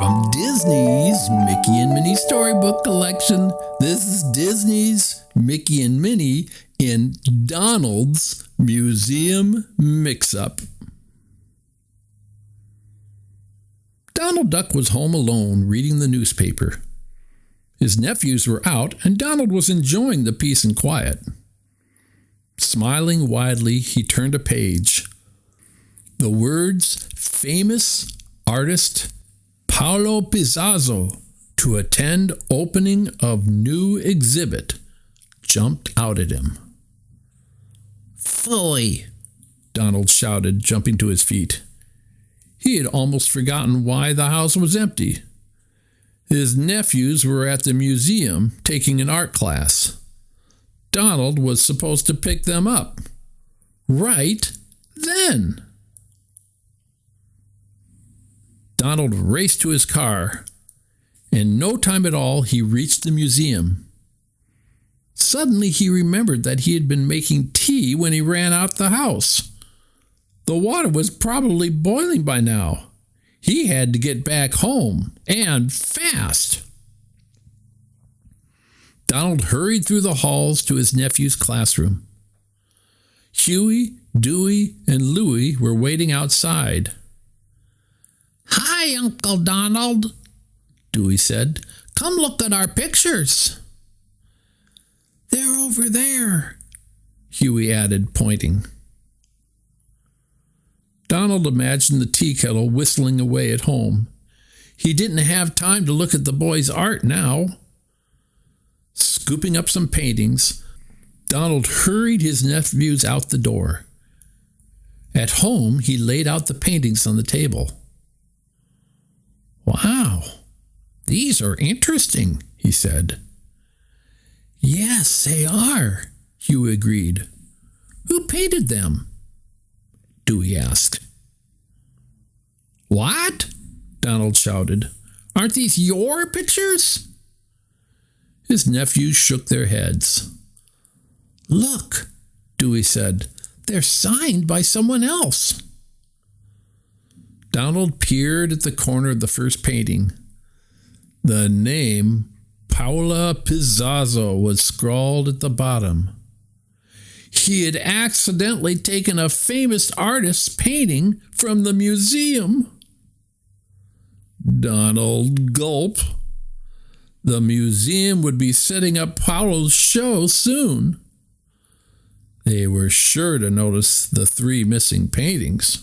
From Disney's Mickey and Minnie Storybook Collection, this is Disney's Mickey and Minnie in Donald's Museum Mix-Up. Donald Duck was home alone reading the newspaper. His nephews were out, and Donald was enjoying the peace and quiet. Smiling widely, he turned a page. The words, famous artist Paolo Pizzazzo to attend opening of new exhibit, jumped out at him. "Phooey!" Donald shouted, jumping to his feet. He had almost forgotten why the house was empty. His nephews were at the museum taking an art class. Donald was supposed to pick them up. Right then. Donald raced to his car. In no time at all, he reached the museum. Suddenly, he remembered that he had been making tea when he ran out the house. The water was probably boiling by now. He had to get back home, and fast. Donald hurried through the halls to his nephew's classroom. Huey, Dewey, and Louis were waiting outside. "Hi, Uncle Donald," Dewey said. "Come look at our pictures." "They're over there," Huey added, pointing. Donald imagined the tea kettle whistling away at home. He didn't have time to look at the boys' art now. Scooping up some paintings, Donald hurried his nephews out the door. At home, he laid out the paintings on the table. "Wow, these are interesting," he said. "Yes, they are," Huey agreed. "Who painted them?" Dewey asked. "What?" Donald shouted. "Aren't these your pictures?" His nephews shook their heads. "Look," Dewey said. "They're signed by someone else." Donald peered at the corner of the first painting. The name Paolo Pizzazzo was scrawled at the bottom. He had accidentally taken a famous artist's painting from the museum. Donald gulped. The museum would be setting up Paolo's show soon. They were sure to notice the 3 missing paintings.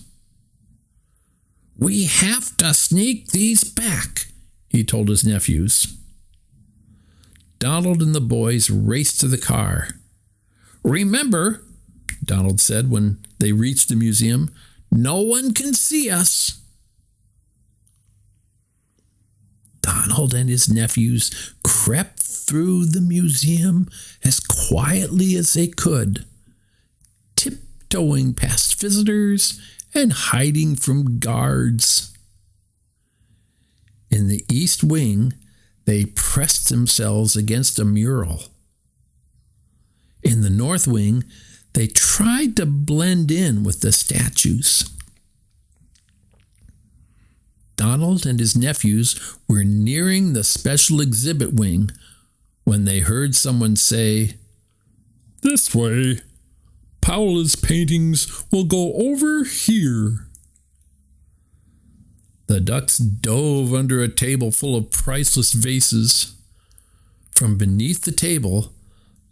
"We have to sneak these back," he told his nephews. Donald and the boys raced to the car. "Remember," Donald said when they reached the museum, "no one can see us." Donald and his nephews crept through the museum as quietly as they could, tiptoeing past visitors and hiding from guards. In the east wing, they pressed themselves against a mural. In the north wing, they tried to blend in with the statues. Donald and his nephews were nearing the special exhibit wing when they heard someone say, "This way. Paola's paintings will go over here." The ducks dove under a table full of priceless vases. From beneath the table,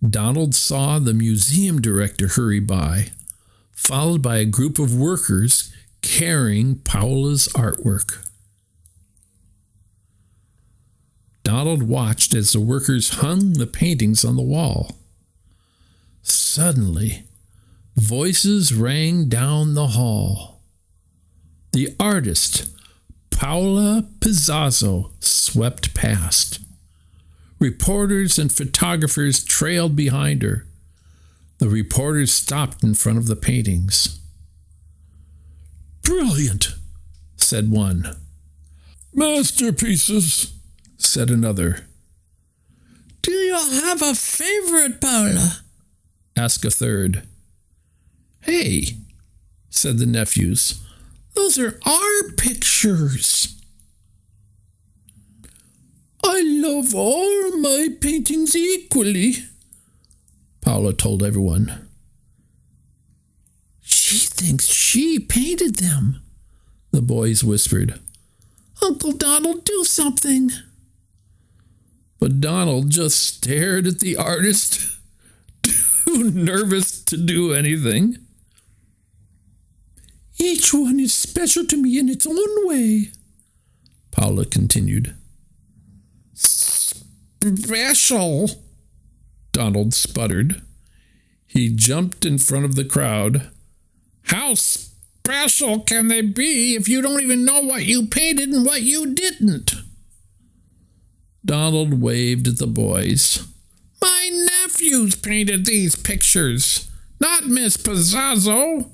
Donald saw the museum director hurry by, followed by a group of workers carrying Paola's artwork. Donald watched as the workers hung the paintings on the wall. Suddenly, voices rang down the hall. The artist, Paolo Pizzazzo, swept past. Reporters and photographers trailed behind her. The reporters stopped in front of the paintings. "Brilliant," said one. "Masterpieces," said another. "Do you have a favorite, Paula?" asked a third. "Hey," said the nephews, "those are our pictures." I love all my paintings equally, Paula told everyone. She thinks she painted them, the boys whispered. Uncle Donald, do something. But Donald just stared at the artist, too nervous to do anything. Each one is special to me in its own way, Paula continued. Special, Donald sputtered. He jumped in front of the crowd. How special can they be if you don't even know what you painted and what you didn't? Donald waved at the boys. My nephews painted these pictures, not Miss Pizzazzo.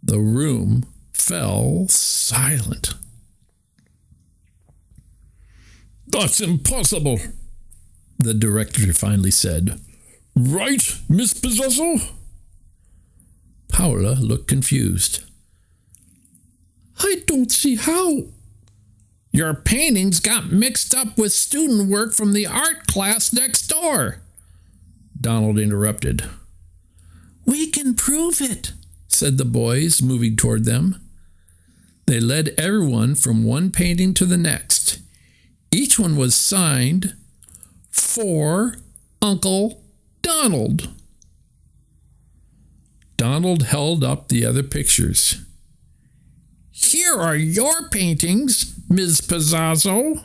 The room fell silent. That's impossible, the director finally said. Right, Miss Pizzazzo? Paula looked confused. I don't see how. Your paintings got mixed up with student work from the art class next door, Donald interrupted. We can prove it, said the boys, moving toward them. They led everyone from one painting to the next. Each one was signed, For Uncle Donald. Donald held up the other pictures. Here are your paintings, Ms. Pizzazzo.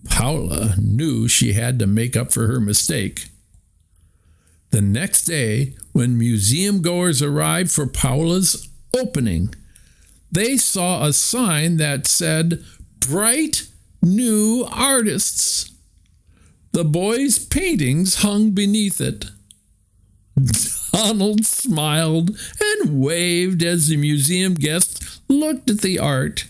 Paula knew she had to make up for her mistake. The next day, when museum goers arrived for Paula's opening, they saw a sign that said, Bright New Artists. The boys' paintings hung beneath it. Donald smiled and waved as the museum guests looked at the art.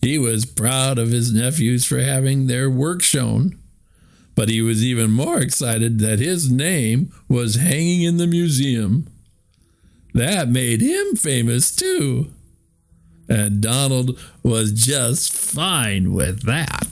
He was proud of his nephews for having their work shown, but he was even more excited that his name was hanging in the museum. That made him famous too. And Donald was just fine with that.